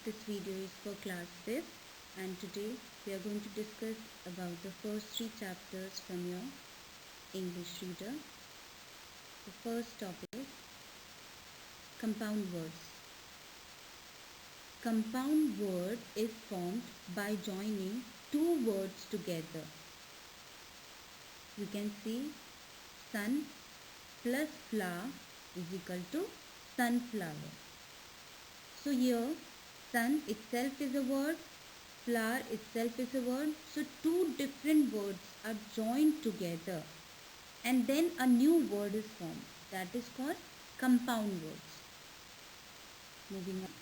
This video is for class 5th and today we are going to discuss about the first 3 chapters from your English reader. The first topic is compound words. Compound word is formed by joining two words together. You can see sun plus flower is equal to sunflower. So here sun itself is a word, flower itself is a word. So two different words are joined together and then a new word is formed. That is called compound words. Moving on.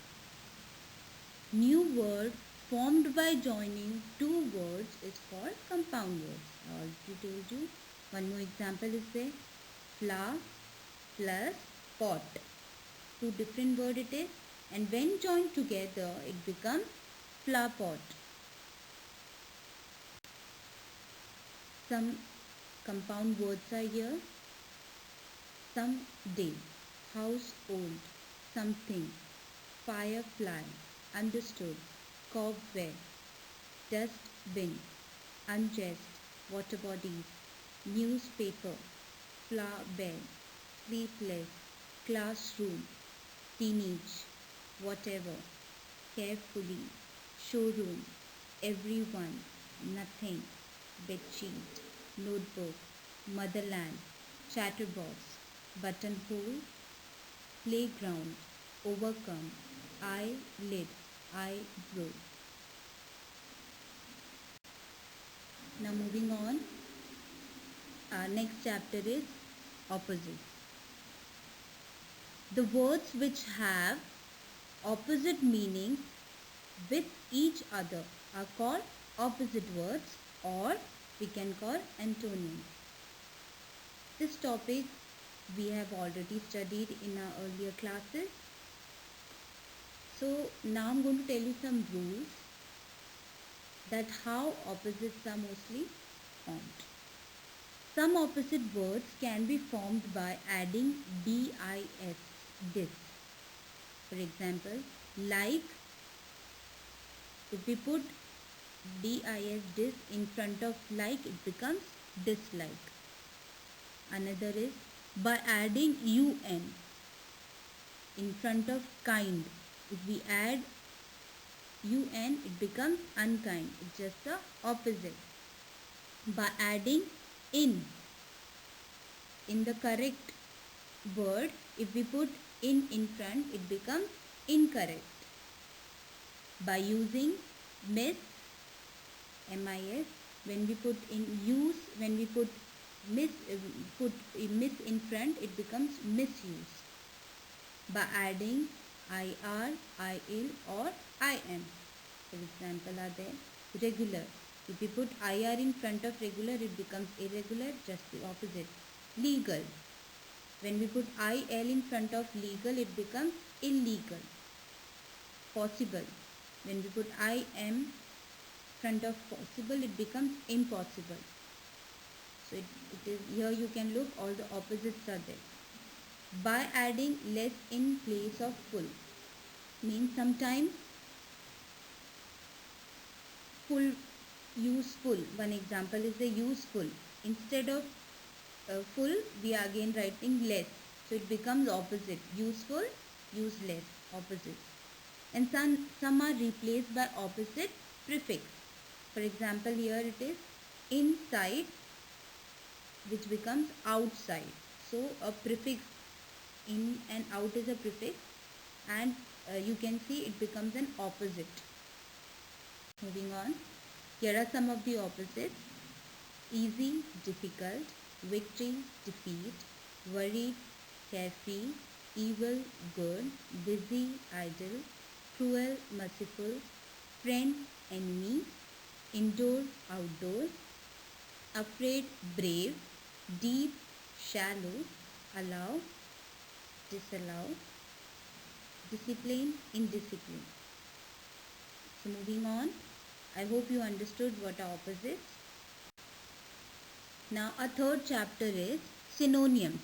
New word formed by joining two words is called compound words. I already told you. One more example is there. Flower plus pot. Two different word it is. And when joined together, it becomes flower pot. Some compound words are here. Someday, household, something, firefly, understood, cobweb, dustbin, unjust, water bodies, newspaper, flower bed, sleepless, classroom, teenage, whatever, carefully, showroom, everyone, nothing, bedsheet, notebook, motherland, chatterbox, buttonhole, playground, overcome, eyelid, eyebrow. Now moving on, our next chapter is opposites. The words which have opposite meanings with each other are called opposite words, or we can call antonyms. This topic we have already studied in our earlier classes. So now I'm going to tell you some rules that how opposites are mostly formed. Some opposite words can be formed by adding dis, dis. For example, like, if we put dis, dis in front of like, it becomes dislike. Another is by adding un in front of kind. If we add un, it becomes unkind. It's just the opposite. By adding in the correct word, if we put in front, it becomes incorrect. By using miss, mis, when we put in use, when we put miss in front, it becomes misuse. By adding ir, il or im. For example are there. Regular. If we put ir in front of regular, it becomes irregular, just the opposite. Legal. When we put il in front of legal, it becomes illegal. Possible. When we put im front of possible, it becomes impossible. So it is here you can look, all the opposites are there. By adding less in place of full, means sometimes full, useful. One example is the useful. Instead of full, we are again writing less. So it becomes opposite. Useful, useless, opposite. And some are replaced by opposite prefix. For example, here it is inside, which becomes outside. So a prefix in and out is a prefix, and you can see it becomes an opposite. Moving on, here are some of the opposites. Easy, difficult, victory, defeat, worried, carefree, evil, good, busy, idle, cruel, merciful, friend, enemy, indoor, outdoor, afraid, brave, deep, shallow, allow, disallow, discipline, indiscipline. So moving on, I hope you understood what are opposites. Now our third chapter is synonyms.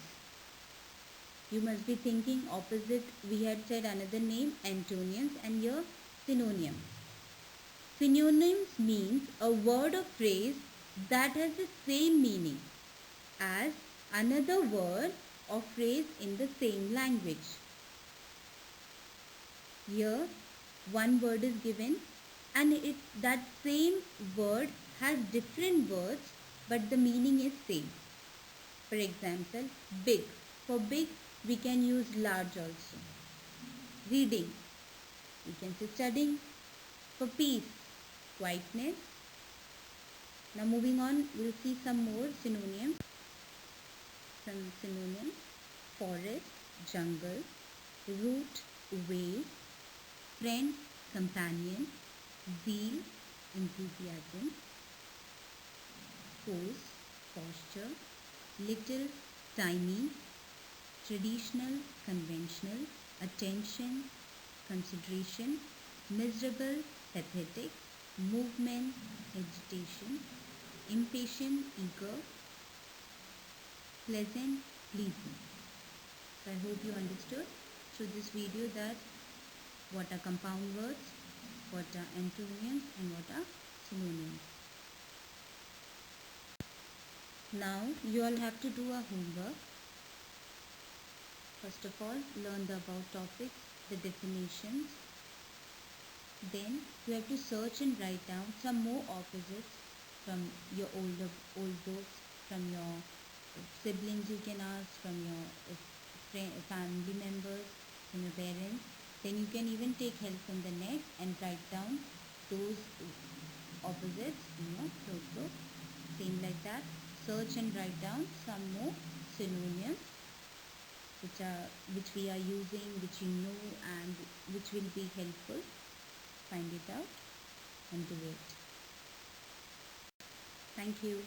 You must be thinking opposite, we had said another name, antonyms, and here Synonym. Synonyms means a word or phrase that has the same meaning as another word or phrase in the same language. Here, one word is given and that same word has different words but the meaning is same. For example, big. For big, we can use large also. Reading, we can say studying. For peace, quietness. Now moving on, we'll see some more synonyms. Some synonyms: forest, jungle; root, way; friend, companion; zeal, enthusiasm; pose, posture; little, tiny; traditional, conventional; attention, consideration; miserable, pathetic; movement, agitation; impatient, eager; pleasant, pleasing. So I hope you understood through this video that what are compound words, what are antonyms, and what are synonyms. Now you all have to do a homework. First of all, learn the above topics, the definitions. Then you have to search and write down some more opposites from your old books, from your siblings you can ask, from your family members, from your parents. Then you can even take help from the net and write down those opposites in your notebook. Same like that, search and write down some more synonyms which we are using, which you know and which will be helpful. Find it out and do it. Thank you.